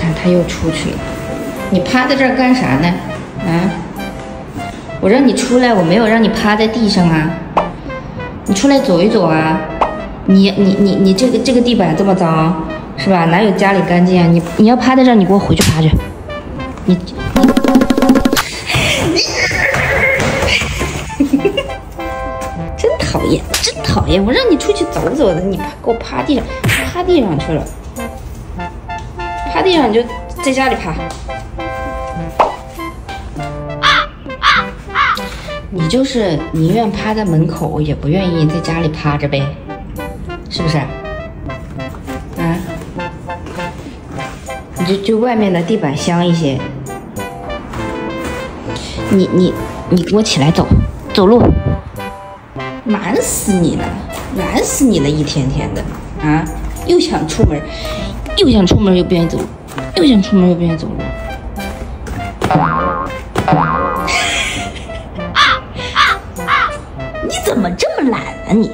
看他又出去了。你趴在这儿干啥呢？啊？我让你出来，我没有让你趴在地上啊。你出来走一走啊。你这个地板这么脏，是吧？哪有家里干净啊？你要趴在这儿，你给我回去趴去。你真讨厌，真讨厌！我让你出去走走的，你给我趴地上，趴地上去了。趴地上你就在家里趴。你就是宁愿趴在门口，也不愿意在家里趴着呗，是不是？啊？你就外面的地板香一些。你给我起来走路，烦死你了，烦死你了，一天天的啊！又想出门又不愿意走路，又想出门又不愿意走路。你怎么这么懒啊你？